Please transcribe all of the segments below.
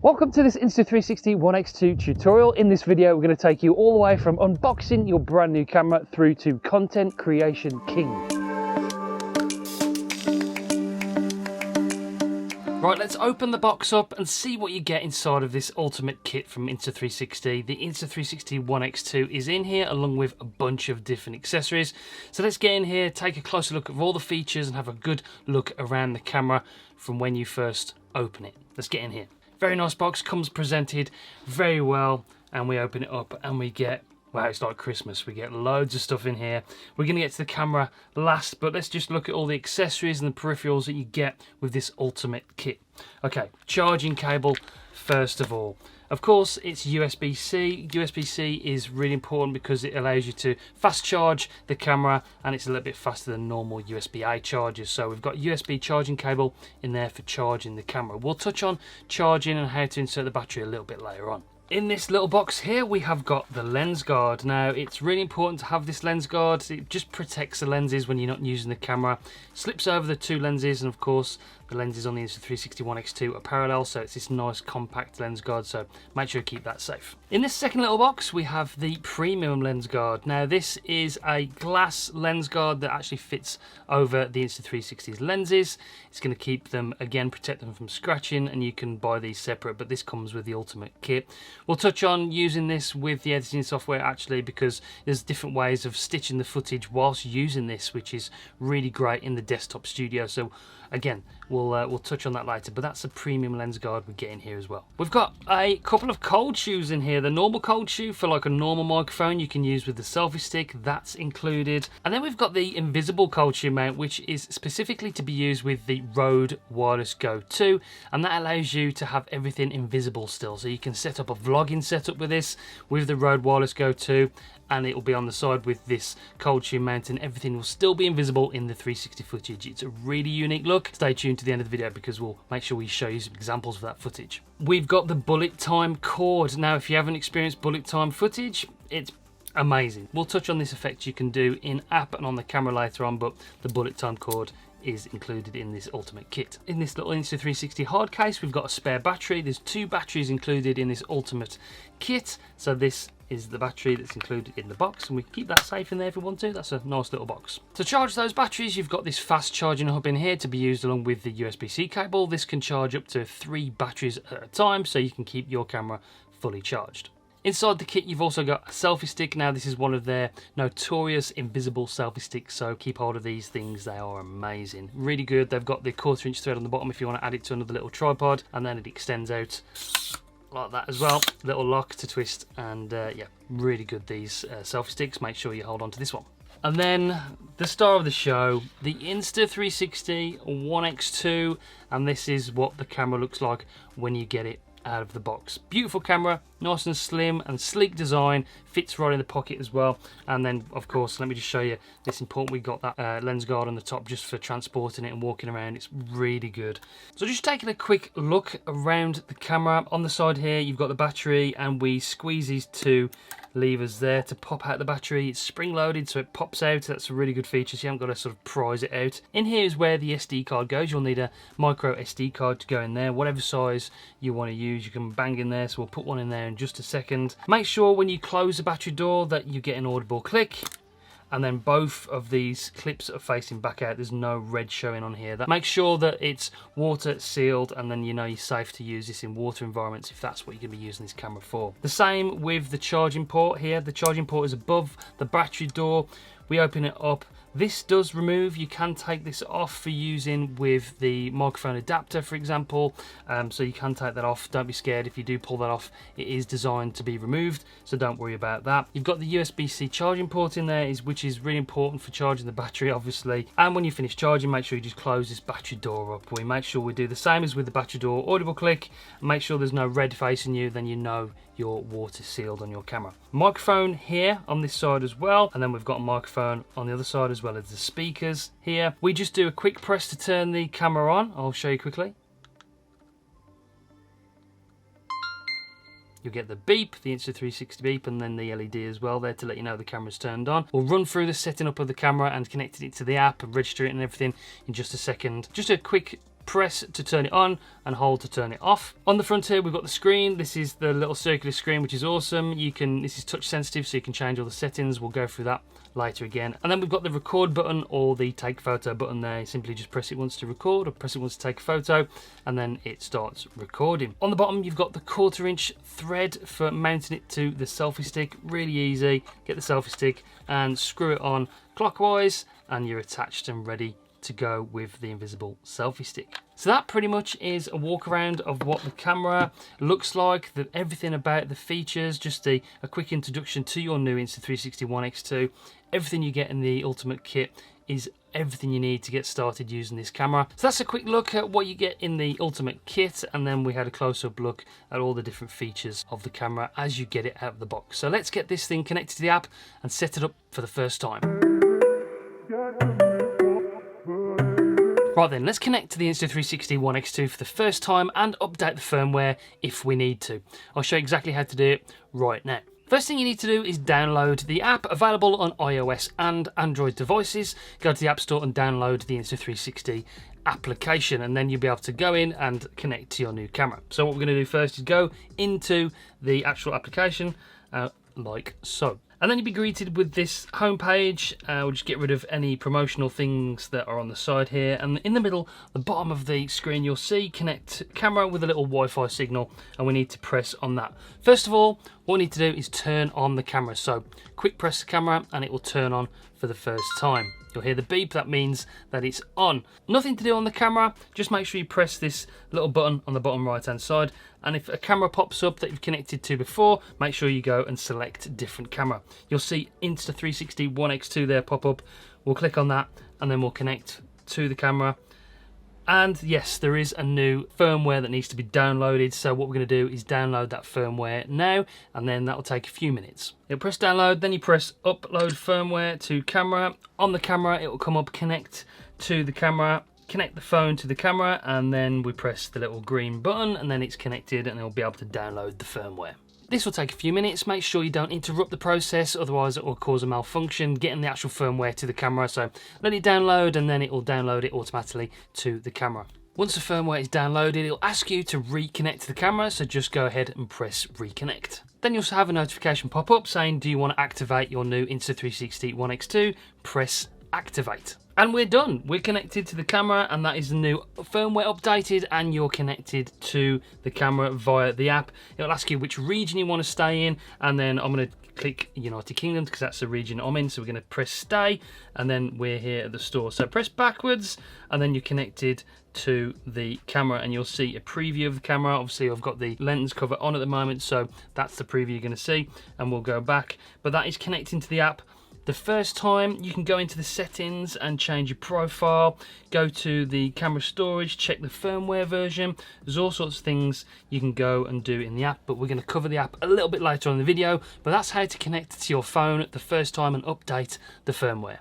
Welcome to this Insta360 One X2 tutorial. In this video, we're going to take you all the way from unboxing your brand new camera through to content creation king. Right, let's open the box up and see what you get inside of this ultimate kit from Insta360. The Insta360 One X2 is in here along with a bunch of different accessories. So let's get in here, take a closer look at all the features and have a good look around the camera from when you first open it. Let's get in here. Very nice box, comes presented very well, and we open it up and we get, wow, it's like Christmas. We get loads of stuff in here. We're going to get to the camera last, but let's just look at all the accessories and the peripherals that you get with this ultimate kit. Okay, charging cable first of all. Of course, it's USB-C. USB-C is really important because it allows you to fast charge the camera, and it's a little bit faster than normal USB-A chargers. So we've got USB charging cable in there for charging the camera. We'll touch on charging and how to insert the battery a little bit later on. In this little box here, we have got the lens guard. Now, it's really important to have this lens guard. It just protects the lenses when you're not using the camera. Slips over the two lenses, and of course, the lenses on the Insta360 One X2 are parallel, so it's this nice compact lens guard, so make sure you keep that safe. In this second little box, we have the premium lens guard. Now, this is a glass lens guard that actually fits over the Insta360's lenses. It's going to keep them, again, protect them from scratching, and you can buy these separate, but this comes with the ultimate kit. We'll touch on using this with the editing software actually, because there's different ways of stitching the footage whilst using this, which is really great in the desktop studio. So again, we'll touch on that later, but that's a premium lens guard we get in here as well. We've got a couple of cold shoes in here. The normal cold shoe for like a normal microphone you can use with the selfie stick, that's included. And then we've got the invisible cold shoe mount, which is specifically to be used with the Rode Wireless Go 2, and that allows you to have everything invisible still. So you can set up a vlogging setup with this, with the Rode Wireless Go 2, and it will be on the side with this cold shoe mount, and everything will still be invisible in the 360 footage. It's a really unique look. Stay tuned to the end of the video because we'll make sure we show you some examples of that footage. We've got the bullet time cord. Now, if you haven't experienced bullet time footage, it's amazing. We'll touch on this effect you can do in app and on the camera later on, but the bullet time cord is included in this ultimate kit. In this little Insta360 hard case, we've got a spare battery. There's two batteries included in this ultimate kit, so this is the battery that's included in the box, and we can keep that safe in there if we want to. That's a nice little box. To charge those batteries, you've got this fast charging hub in here to be used along with the USB-C cable. This can charge up to 3 batteries at a time, so you can keep your camera fully charged. Inside the kit, you've also got a selfie stick. Now, this is one of their notorious invisible selfie sticks, so keep hold of these things. They are amazing. Really good. They've got the 1/4 inch thread on the bottom if you want to add it to another little tripod, and then it extends out like that as well. Little lock to twist, and yeah, really good, these selfie sticks. Make sure you hold on to this one. And then the star of the show, the Insta360 One X2, and this is what the camera looks like when you get it out of the box. Beautiful camera, nice and slim and sleek design, fits right in the pocket as well. And then of course, let me just show you this important, we got that lens guard on the top just for transporting it and walking around. It's really good. So just taking a quick look around the camera. On the side here, you've got the battery, and we squeeze these two levers there to pop out the battery. It's spring loaded, so it pops out. That's a really good feature, so you haven't got to sort of prise it out. In here is where the SD card goes. You'll need a micro SD card to go in there, whatever size you want to use. You can bang in there, so we'll put one in there in just a second. Make sure when you close the battery door that you get an audible click, and then both of these clips are facing back out. There's no red showing on here. That makes sure that it's water sealed, and then you know you're safe to use this in water environments if that's what you're going to be using this camera for. The same with the charging port here. The charging port is above the battery door. We open it up. This does remove. You can take this off for using with the microphone adapter, for example. So you can take that off. Don't be scared if you do pull that off. It is designed to be removed, so don't worry about that. You've got the USB-C charging port in there, which is really important for charging the battery, obviously. And when you finish charging, make sure you just close this battery door up. We make sure we do the same as with the battery door, audible click, and make sure there's no red facing you, then you know you're water sealed on your camera. Microphone here on this side as well, and then we've got a microphone on the other side as well as the speakers here. We just do a quick press to turn the camera on. I'll show you quickly. You'll get the beep, the Insta360 beep, and then the LED as well there to let you know the camera's turned on. We'll run through the setting up of the camera and connecting it to the app and register it and everything in just a second. Just a quick press to turn it on and hold to turn it off. On the front here we've got the screen. This is the little circular screen, which is awesome. This is touch sensitive, so you can change all the settings. We'll go through that later again. And then we've got the record button or the take photo button there. You simply just press it once to record or press it once to take a photo, and then it starts recording. On the bottom you've got the 1/4 inch thread for mounting it to the selfie stick. Really easy. Get the selfie stick and screw it on clockwise, and you're attached and ready to go with the invisible selfie stick. So that pretty much is a walk around of what the camera looks like, everything about the features, just a quick introduction to your new Insta360 One X2. Everything you get in the Ultimate Kit is everything you need to get started using this camera. So that's a quick look at what you get in the Ultimate Kit, and then we had a close-up look at all the different features of the camera as you get it out of the box. So let's get this thing connected to the app and set it up for the first time. Right then, let's connect to the Insta360 One X2 for the first time and update the firmware if we need to. I'll show you exactly how to do it right now. First thing you need to do is download the app, available on iOS and Android devices. Go to the App Store and download the Insta360 application, and then you'll be able to go in and connect to your new camera. So what we're going to do first is go into the actual application like so. And then you'll be greeted with this home page. We'll just get rid of any promotional things that are on the side here. And in the middle, the bottom of the screen, you'll see connect camera with a little Wi-Fi signal, and we need to press on that. First of all, what we need to do is turn on the camera. So quick press the camera and it will turn on for the first time. You'll hear the beep, that means that it's on. Nothing to do on the camera, just make sure you press this little button on the bottom right hand side, and if a camera pops up that you've connected to before, make sure you go and select different camera. You'll see Insta360 One X2 there pop up. We'll click on that and then we'll connect to the camera. And yes, there is a new firmware that needs to be downloaded, so what we're going to do is download that firmware now, and then that'll take a few minutes. You'll press download, then you press upload firmware to camera. On the camera it will come up connect to the camera, connect the phone to the camera, and then we press the little green button and then it's connected and it'll be able to download the firmware. This will take a few minutes. Make sure you don't interrupt the process, otherwise it will cause a malfunction getting the actual firmware to the camera. So let it download and then it will download it automatically to the camera. Once the firmware is downloaded, it'll ask you to reconnect to the camera, so just go ahead and press reconnect. Then you'll have a notification pop up saying, do you want to activate your new Insta360 One X2? Press activate. And we're done. We're connected to the camera, and that is the new firmware updated, and you're connected to the camera via the app. It'll ask you which region you want to stay in, and then I'm going to click United Kingdom because that's the region I'm in. So we're going to press stay, and then we're here at the store. So press backwards, and then you're connected to the camera, and you'll see a preview of the camera. Obviously I've got the lens cover on at the moment, so that's the preview you're going to see, and we'll go back. But that is connecting to the app. The first time you can go into the settings and change your profile, go to the camera storage, check the firmware version. There's all sorts of things you can go and do in the app, but we're going to cover the app a little bit later on in the video. But that's how to connect to your phone the first time and update the firmware.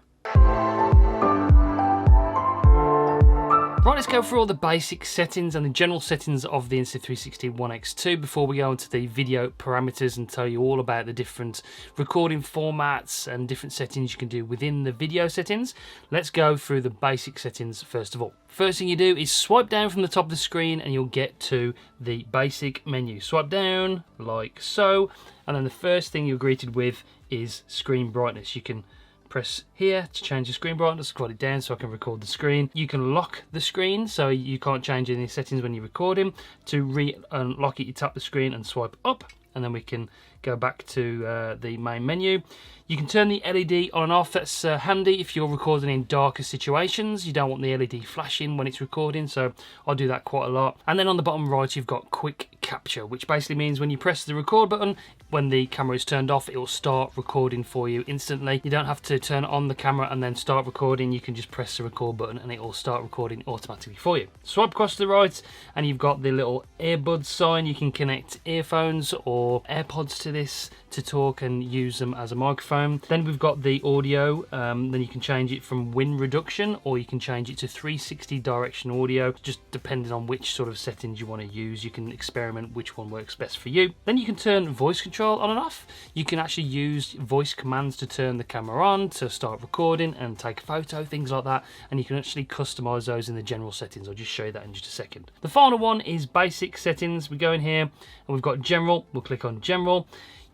Right, let's go through all the basic settings and the general settings of the Insta360 One X2 before we go into the video parameters and tell you all about the different recording formats and different settings you can do within the video settings. Let's go through the basic settings first of all. First thing you do is swipe down from the top of the screen and you'll get to the basic menu. Swipe down like so, and then the first thing you're greeted with is screen brightness. You can press here to change the screen brightness, scroll it down so I can record the screen. You can lock the screen so you can't change any settings when you're recording. To re-unlock it, you tap the screen and swipe up, and then we can go back to the main menu. You can turn the LED on and off. That's handy if you're recording in darker situations. You don't want the LED flashing when it's recording, so I'll do that quite a lot. And then on the bottom right, you've got quick capture, which basically means when you press the record button, when the camera is turned off, it will start recording for you instantly. You don't have to turn on the camera and then start recording. You can just press the record button and it will start recording automatically for you. Swipe across to the right and you've got the little earbud sign. You can connect earphones or your AirPods to this to talk and use them as a microphone. Then we've got the audio, then you can change it from wind reduction, or you can change it to 360 direction audio, just depending on which sort of settings you want to use. You can experiment which one works best for you. Then you can turn voice control on and off. You can actually use voice commands to turn the camera on, to start recording and take a photo, things like that, and you can actually customize those in the general settings. I'll just show you that in just a second. The final one is basic settings. We go in here and we've got general. We'll click on general.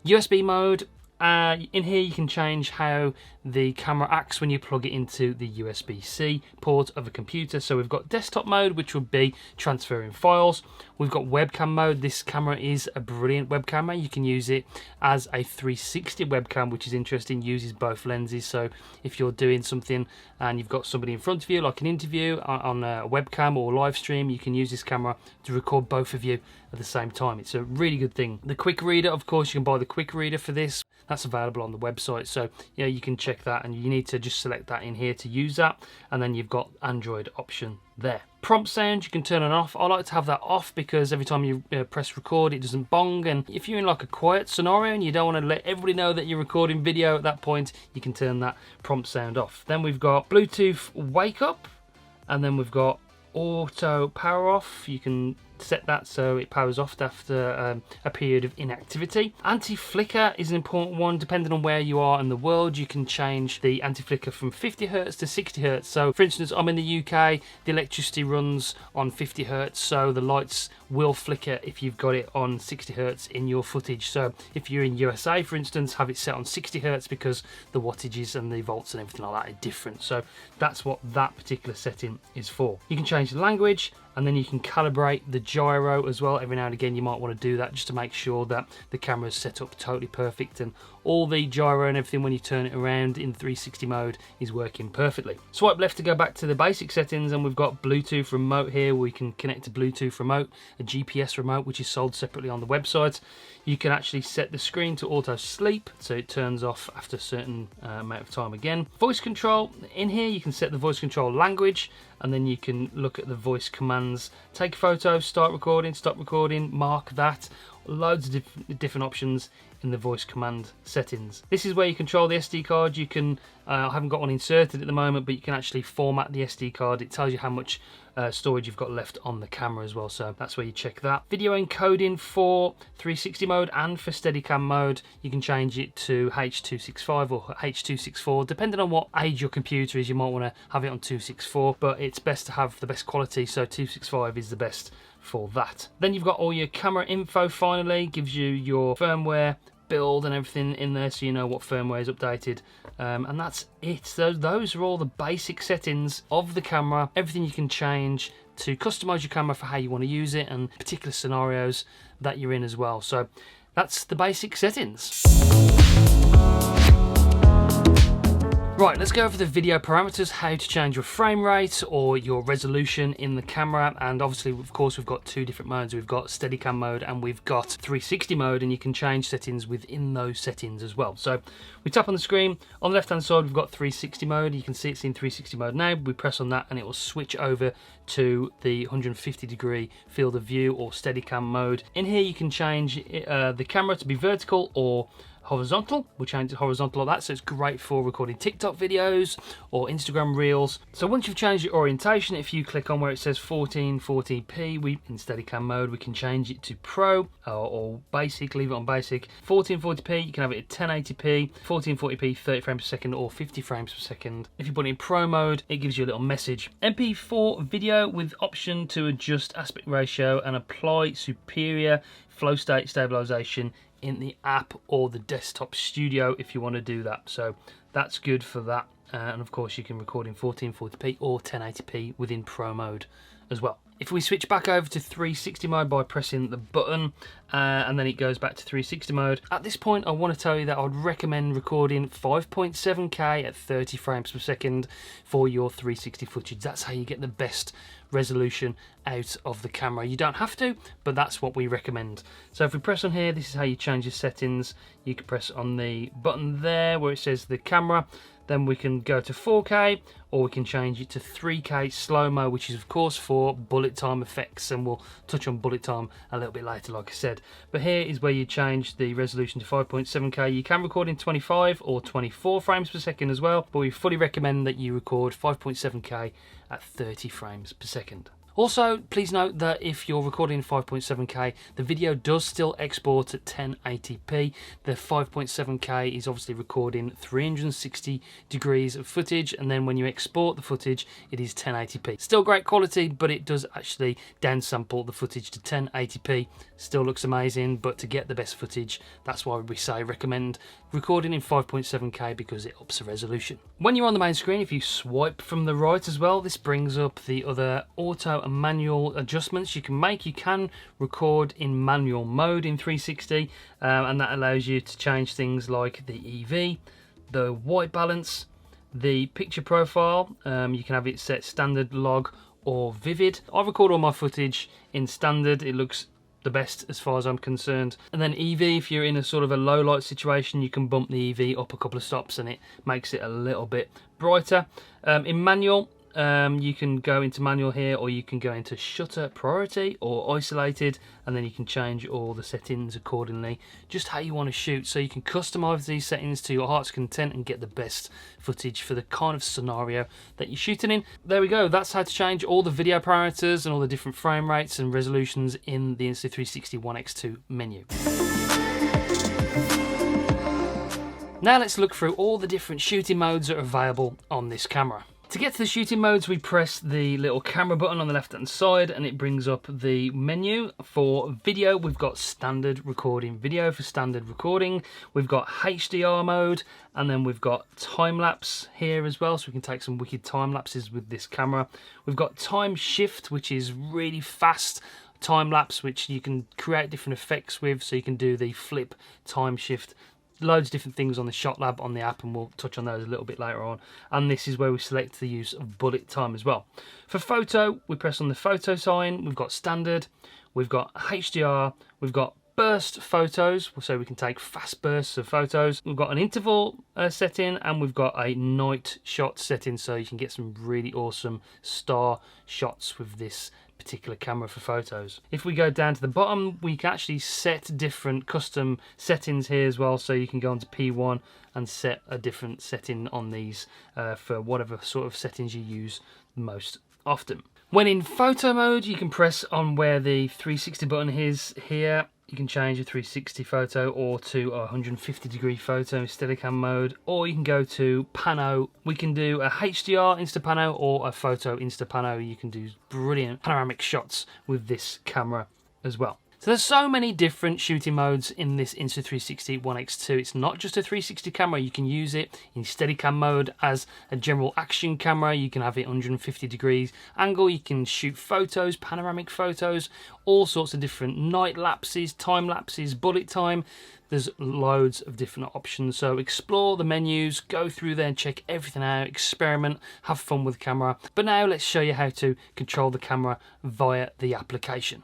USB mode. In here you can change how the camera acts when you plug it into the USB-C port of a computer. So we've got desktop mode, which would be transferring files. We've got webcam mode. This camera is a brilliant webcam. You can use it as a 360 webcam, which is interesting, uses both lenses. So if you're doing something and you've got somebody in front of you, like an interview on a webcam or live stream, you can use this camera to record both of you at the same time. It's a really good thing. The quick reader, of course, you can buy the quick reader for this. That's available on the website, so yeah, you can check that, and you need to just select that in here to use that, and then you've got Android option there. Prompt sound, you can turn it off. I like to have that off because every time you press record, it doesn't bong, and if you're in like a quiet scenario and you don't want to let everybody know that you're recording video at that point, you can turn that prompt sound off. Then we've got Bluetooth wake up, and then we've got auto power off. You can set that so it powers off after a period of inactivity. Anti-flicker is an important one. Depending on where you are in the world, you can change the anti-flicker from 50 Hertz to 60 Hertz. So for instance, I'm in the UK, the electricity runs on 50 Hertz, so the lights will flicker if you've got it on 60 Hertz in your footage. So if you're in USA, for instance, have it set on 60 Hertz because the wattages and the volts and everything like that are different. So that's what that particular setting is for. You can change the language, and then you can calibrate the gyro as well. Every now and again you might want to do that just to make sure that the camera is set up totally perfect and all the gyro and everything when you turn it around in 360 mode is working perfectly. Swipe left to go back to the basic settings, and we've got Bluetooth remote here where we can connect to Bluetooth remote, a GPS remote which is sold separately on the website. You can actually set the screen to auto sleep, so it turns off after a certain amount of time again. Voice control, in here you can set the voice control language, and then you can look at the voice commands. Take a photo, start recording, stop recording, mark that. Loads of different options in the voice command settings. This is where you control the SD card. You can, I haven't got one inserted at the moment, but you can actually format the SD card. It tells you how much storage you've got left on the camera as well, so that's where you check that. Video encoding for 360 mode and for Steadicam mode, you can change it to H.265 or H.264, depending on what age your computer is. You might want to have it on 264, but it's best to have the best quality, so 265 is the best for that. Then you've got all your camera info. Finally, gives you your firmware, build and everything in there, so you know what firmware is updated, and that's it. So those are all the basic settings of the camera, everything you can change to customize your camera for how you want to use it and particular scenarios that you're in as well. So that's the basic settings. Right, let's go over the video parameters, how to change your frame rate or your resolution in the camera. And obviously, of course, we've got two different modes. We've got Steadicam mode and we've got 360 mode, and you can change settings within those settings as well. So we tap on the screen. On the left-hand side, we've got 360 mode. You can see it's in 360 mode now. We press on that and it will switch over to the 150-degree field of view or Steadicam mode. In here, you can change the camera to be vertical or horizontal. We'll change it horizontal like that, so it's great for recording TikTok videos or Instagram reels. So once you've changed your orientation, if you click on where it says 1440p, in Steadicam mode, we can change it to Pro or Basic, leave it on Basic. 1440p, you can have it at 1080p, 1440p, 30 frames per second or 50 frames per second. If you put it in Pro mode, it gives you a little message. MP4 video with option to adjust aspect ratio and apply superior flow state stabilization in the app or the desktop studio if you want to do that. So that's good for that, and of course you can record in 1440p or 1080p within Pro mode as well. If we switch back over to 360 mode by pressing the button and then it goes back to 360 mode, at this point I want to tell you that I would recommend recording 5.7K at 30 frames per second for your 360 footage. That's how you get the best resolution out of the camera. You don't have to, but that's what we recommend. So if we press on here, this is how you change your settings. You can press on the button there where it says the camera. Then we can go to 4K, or we can change it to 3K slow-mo, which is of course for bullet time effects, and we'll touch on bullet time a little bit later, like I said. But here is where you change the resolution to 5.7K. You can record in 25 or 24 frames per second as well, but we fully recommend that you record 5.7K at 30 frames per second. Also, please note that if you're recording 5.7K, the video does still export at 1080p. The 5.7K is obviously recording 360 degrees of footage, and then when you export the footage, it is 1080p. Still great quality, but it does actually downsample the footage to 1080p. Still looks amazing, but to get the best footage, that's why we say recommend recording in 5.7K, because it ups the resolution. When you're on the main screen, if you swipe from the right as well, this brings up the other auto and manual adjustments you can make. You can record in manual mode in 360, and that allows you to change things like the EV, the white balance, the picture profile. You can have it set standard, log, or vivid. I record all my footage in standard. It looks the best as far as I'm concerned. And then EV, if you're in a sort of a low light situation, you can bump the EV up a couple of stops and it makes it a little bit brighter. In manual, you can go into manual here, or you can go into shutter priority or isolated, and then you can change all the settings accordingly, just how you want to shoot. So you can customize these settings to your heart's content and get the best footage for the kind of scenario that you're shooting in. There we go, that's how to change all the video parameters and all the different frame rates and resolutions in the Insta360 One X2 menu. Now let's look through all the different shooting modes that are available on this camera. To get to the shooting modes, we press the little camera button on the left hand side and it brings up the menu. For video, we've got standard recording video for standard recording. We've got HDR mode, and then we've got time lapse here as well, so we can take some wicked time lapses with this camera. We've got time shift, which is really fast time lapse, which you can create different effects with, so you can do the flip, time shift, loads of different things on the Shot Lab on the app, and we'll touch on those a little bit later on. And this is where we select the use of bullet time as well. For photo, we press on the photo sign. We've got standard, we've got HDR, we've got burst photos, so we can take fast bursts of photos. We've got an interval setting, and we've got a night shot setting, so you can get some really awesome star shots with this particular camera for photos. If we go down to the bottom, we can actually set different custom settings here as well, so you can go onto P1 and set a different setting on these for whatever sort of settings you use most often. When in photo mode, you can press on where the 360 button is here. You can change a 360 photo or to a 150 degree photo in Steadicam mode, or you can go to pano. We can do a HDR Instapano or a photo Instapano. You can do brilliant panoramic shots with this camera as well. So there's so many different shooting modes in this Insta360 One X2. It's not just a 360 camera. You can use it in Steadicam mode as a general action camera. You can have it 150 degrees angle. You can shoot photos, panoramic photos, all sorts of different night lapses, time lapses, bullet time. There's loads of different options, so explore the menus, go through there and check everything out, experiment, have fun with the camera. But now let's show you how to control the camera via the application.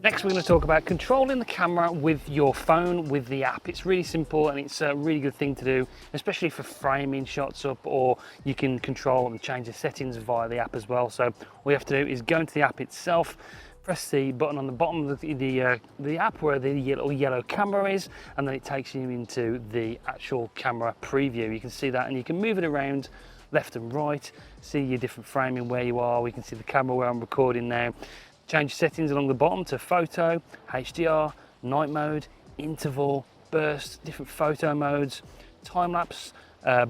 Next, we're going to talk about controlling the camera with your phone with the app. It's really simple and it's a really good thing to do, especially for framing shots up, or you can control and change the settings via the app as well. So all you have to do is go into the app itself, press the button on the bottom of the app where the little yellow camera is, and then it takes you into the actual camera preview. You can see that, and you can move it around left and right, see your different framing where you are. We can see the camera where I'm recording now. Change settings along the bottom to photo, HDR, night mode, interval, burst, different photo modes, time lapse,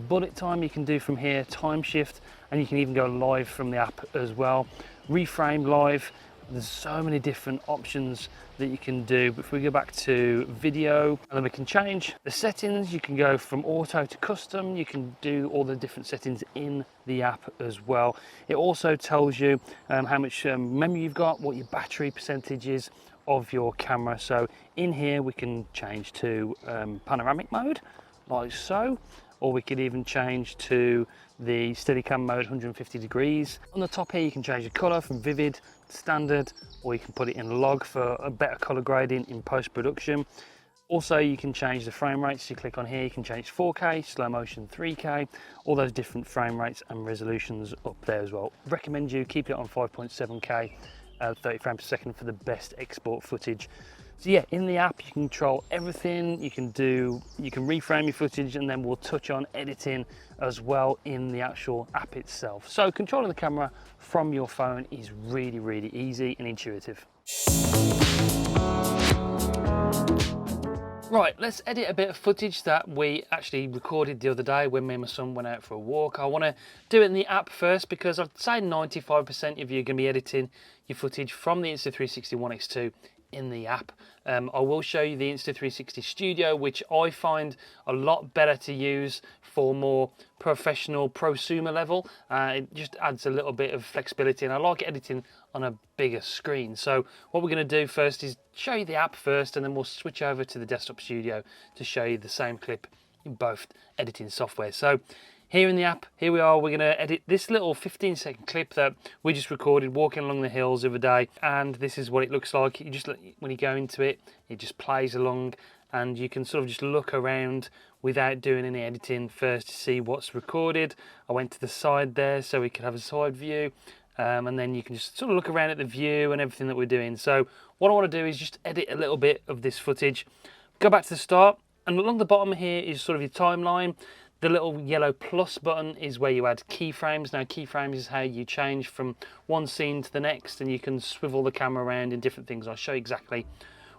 bullet time you can do from here, time shift, and you can even go live from the app as well. Reframe live. There's so many different options that you can do. But if we go back to video, and then we can change the settings. You can go from auto to custom. You can do all the different settings in the app as well. It also tells you how much memory you've got, what your battery percentage is of your camera. So in here we can change to panoramic mode, like so, or we could even change to the Steadicam mode 150 degrees. On the top here you can change the color from vivid to standard, or you can put it in log for a better color grading in post-production. Also, you can change the frame rates. You click on here, you can change 4K, slow motion 3K, all those different frame rates and resolutions up there as well. Recommend you keep it on 5.7K, 30 frames per second for the best export footage. So yeah, in the app you can control everything. You can reframe your footage, and then we'll touch on editing as well in the actual app itself. So controlling the camera from your phone is really, really easy and intuitive. Right, let's edit a bit of footage that we actually recorded the other day when me and my son went out for a walk. I want to do it in the app first because I'd say 95% of you are going to be editing your footage from the Insta360 One X2 in the app. I will show you the Insta360 Studio, which I find a lot better to use for more professional prosumer level. It just adds a little bit of flexibility, and I like editing on a bigger screen. So what we're going to do first is show you the app first, and then we'll switch over to the desktop studio to show you the same clip in both editing software. So here in the app, here we are, we're going to edit this little 15-second clip that we just recorded walking along the hills the other day, and this is what it looks like. You just, when you go into it, it just plays along, and you can sort of just look around without doing any editing first to see what's recorded. I went to the side there so we could have a side view, and then you can just sort of look around at the view and everything that we're doing. So what I want to do is just edit a little bit of this footage, go back to the start, and along the bottom here is sort of your timeline. The little yellow plus button is where you add keyframes. Now keyframes is how you change from one scene to the next, and you can swivel the camera around in different things. I'll show you exactly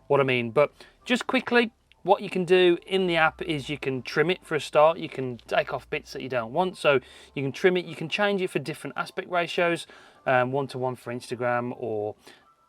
what I mean. But just quickly, what you can do in the app is you can trim it for a start. You can take off bits that you don't want, so you can trim it. You can change it for different aspect ratios, 1:1 for Instagram, or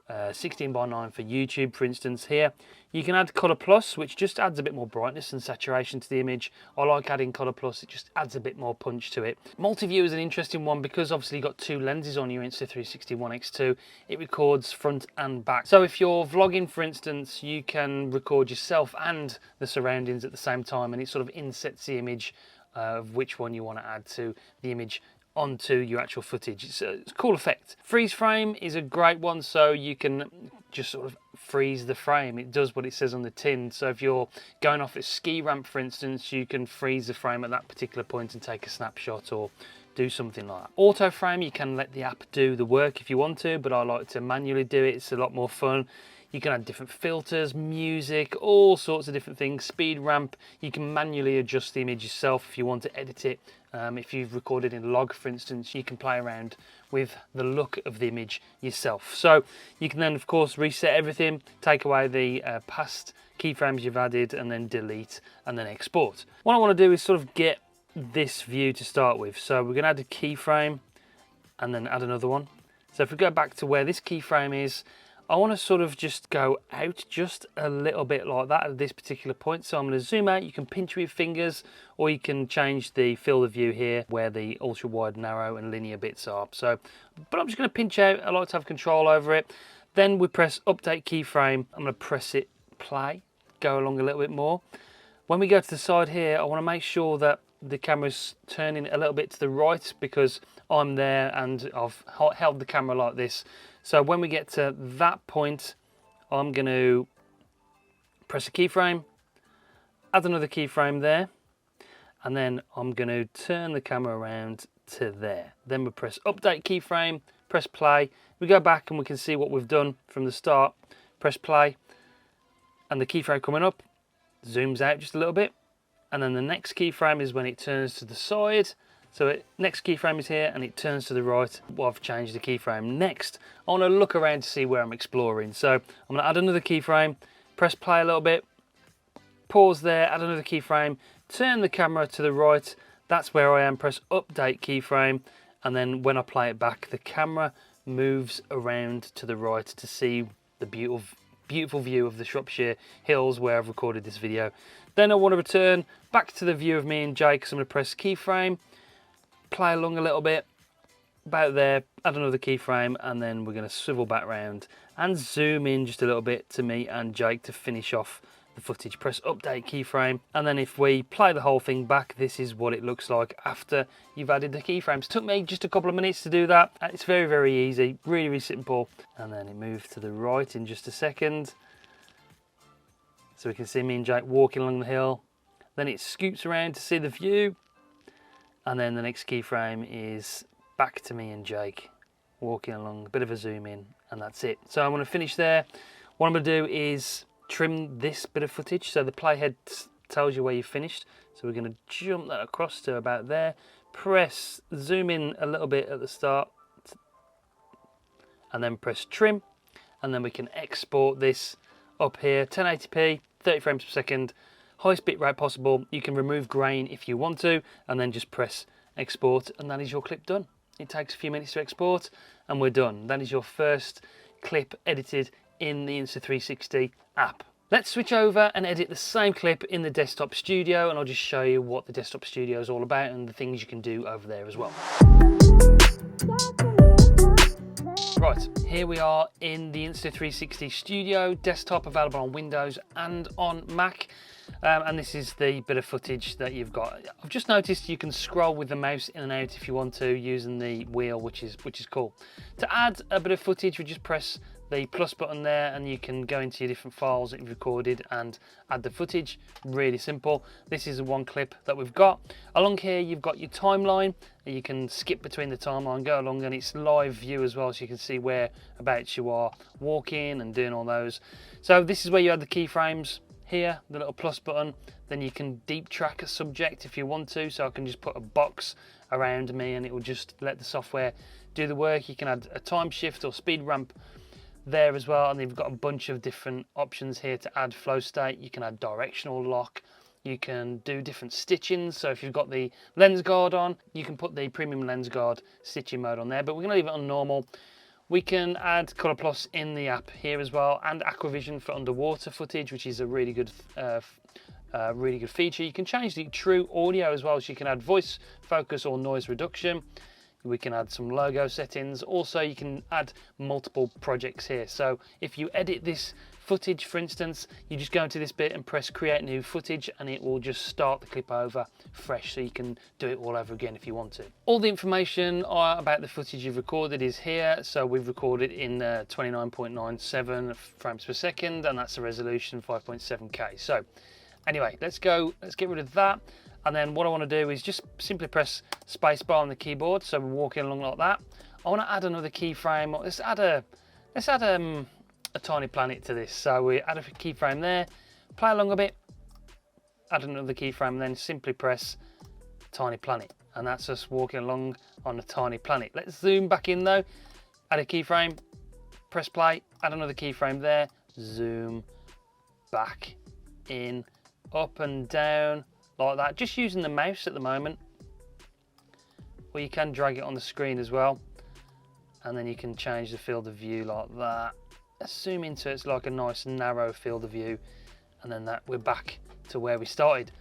16:9 for YouTube, for instance. Here you can add color plus, which just adds a bit more brightness and saturation to the image. I like adding color plus, it just adds a bit more punch to it. Multi-view is an interesting one because obviously you've got two lenses on your Insta360 One X2. It records front and back. So if you're vlogging, for instance, you can record yourself and the surroundings at the same time, and it sort of insets the image of which one you want to add to the image onto your actual footage. It's a cool effect. Freeze frame is a great one, so you can just sort of freeze the frame. It does what it says on the tin. So if you're going off a ski ramp, for instance, you can freeze the frame at that particular point and take a snapshot or do something like that. Auto frame, you can let the app do the work if you want to, but I like to manually do it. It's a lot more fun. You can add different filters, music, all sorts of different things. Speed ramp, you can manually adjust the image yourself if you want to edit it. If you've recorded in log, for instance, you can play around with the look of the image yourself. So you can then, of course, reset everything, take away the past keyframes you've added, and then delete and then export. What I want to do is sort of get this view to start with. So we're going to add a keyframe and then add another one. So if we go back to where this keyframe is, I want to sort of just go out just a little bit like that at this particular point. So I'm going to zoom out. You can pinch with your fingers, or you can change the field of view here where the ultra wide, narrow and linear bits are. So, but I'm just going to pinch out. I like to have control over it. Then we press update keyframe. I'm going to press it play, go along a little bit more. When we go to the side here, I want to make sure that the camera's turning a little bit to the right because I'm there and I've held the camera like this. So when we get to that point, I'm going to press a keyframe, add another keyframe there, and then I'm going to turn the camera around to there. Then we press update keyframe, press play. We go back and we can see what we've done from the start. Press play, and the keyframe coming up zooms out just a little bit. And then the next keyframe is when it turns to the side. So next keyframe is here and it turns to the right. Well, I've changed the keyframe. Next, I want to look around to see where I'm exploring. So I'm going to add another keyframe, press play a little bit, pause there, add another keyframe, turn the camera to the right. That's where I am. Press update keyframe. And then when I play it back, the camera moves around to the right to see the beautiful view of the Shropshire Hills where I've recorded this video. Then I want to return back to the view of me and Jake. So I'm going to press keyframe, play along a little bit, about there, add another keyframe, and then we're going to swivel back round and zoom in just a little bit to me and Jake to finish off the footage. Press update keyframe, and then if we play the whole thing back, this is what it looks like after you've added the keyframes. Took me just a couple of minutes to do that. It's very, very easy, really, really simple. And then it moves to the right in just a second. So we can see me and Jake walking along the hill. Then it scoops around to see the view. And then the next keyframe is back to me and Jake walking along, a bit of a zoom in, and that's it. So I'm going to finish there. What I'm going to do is trim this bit of footage. So the playhead tells you where you've finished. So we're going to jump that across to about there. Press, zoom in a little bit at the start, and then press trim. And then we can export this up here, 1080p, 30 frames per second, highest bit rate possible. You can remove grain if you want to, and then just press export, and that is your clip done. It takes a few minutes to export, and we're done. That is your first clip edited in the Insta360 app. Let's switch over and edit the same clip in the desktop studio, and I'll just show you what the desktop studio is all about and the things you can do over there as well. Right, here we are in the Insta360 Studio, desktop available on Windows and on Mac. And this is the bit of footage that you've got. I've just noticed you can scroll with the mouse in and out if you want to, using the wheel, which is cool. To add a bit of footage, we just press the plus button there, and you can go into your different files that you've recorded and add the footage. Really simple. This is the one clip that we've got. Along here you've got your timeline. You can skip between the timeline, go along, and it's live view as well, so you can see whereabouts you are walking and doing all those. So this is where you add the keyframes. Here, the little plus button, then you can deep track a subject if you want to. So I can just put a box around me and it will just let the software do the work. You can add a time shift or speed ramp there as well, and you've got a bunch of different options here to add flow state. You can add directional lock, you can do different stitchings. So if you've got the lens guard on, you can put the premium lens guard stitching mode on there, but we're going to leave it on normal. We can add Colour Plus in the app here as well, and Aquavision for underwater footage, which is a really good feature. You can change the true audio as well, so you can add voice focus or noise reduction. We can add some logo settings. Also, you can add multiple projects here. So if you edit this footage, for instance, you just go into this bit and press create new footage, and it will just start the clip over fresh, so you can do it all over again if you want to. All the information about the footage you've recorded is here. So we've recorded in 29.97 frames per second, and that's a resolution 5.7K. So anyway, let's get rid of that. And then what I want to do is just simply press spacebar on the keyboard. So we're walking along like that. I want to add another keyframe. Let's add a tiny planet to this. So we add a keyframe there, play along a bit, add another keyframe, and then simply press tiny planet. And that's us walking along on a tiny planet. Let's zoom back in though, add a keyframe, press play, add another keyframe there, zoom back in, up and down like that, just using the mouse at the moment, or you can drag it on the screen as well, and then you can change the field of view like that. Let's zoom into it. It's like a nice narrow field of view, and then we're back to where we started.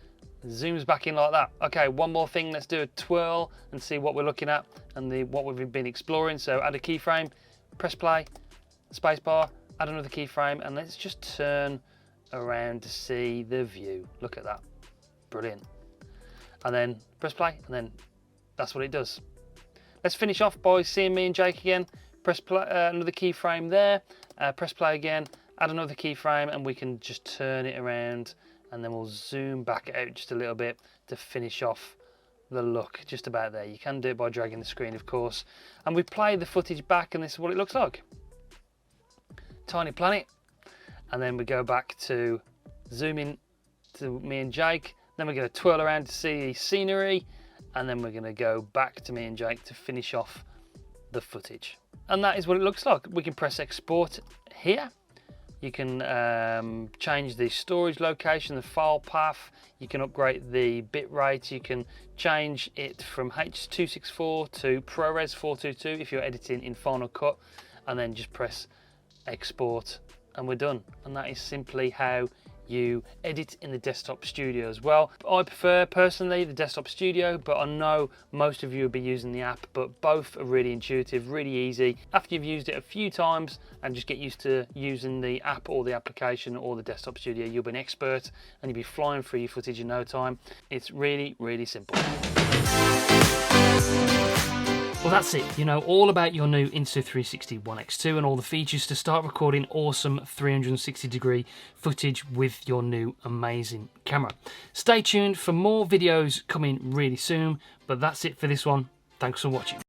Zooms back in like that. Okay, one more thing. Let's do a twirl and see what we're looking at and what we've been exploring. So add a keyframe, press play, spacebar, add another keyframe, and let's just turn around to see the view. Look at that. Brilliant. And then press play, and then that's what it does. Let's finish off by seeing me and Jake again. Press play, another keyframe there, press play again, add another keyframe, and we can just turn it around, and then we'll zoom back out just a little bit to finish off the look just about there. You can do it by dragging the screen, of course. And we play the footage back, and this is what it looks like. Tiny planet. And then we go back to zoom in to me and Jake. Then we're going to twirl around to see scenery, and then we're going to go back to me and Jake to finish off the footage. And that is what it looks like. We can press export here. You can change the storage location, the file path. You can upgrade the bit rate. You can change it from H.264 to ProRes 422 if you're editing in Final Cut, and then just press export, and we're done. And that is simply how you edit in the desktop studio as well. I prefer personally the desktop studio, but I know most of you will be using the app, but both are really intuitive, really easy. After you've used it a few times and just get used to using the app or the application or the desktop studio, you'll be an expert and you'll be flying through your footage in no time. It's really, really simple. Well, that's it. You know all about your new Insta360 One X2 and all the features to start recording awesome 360-degree footage with your new amazing camera. Stay tuned for more videos coming really soon, but that's it for this one. Thanks for watching.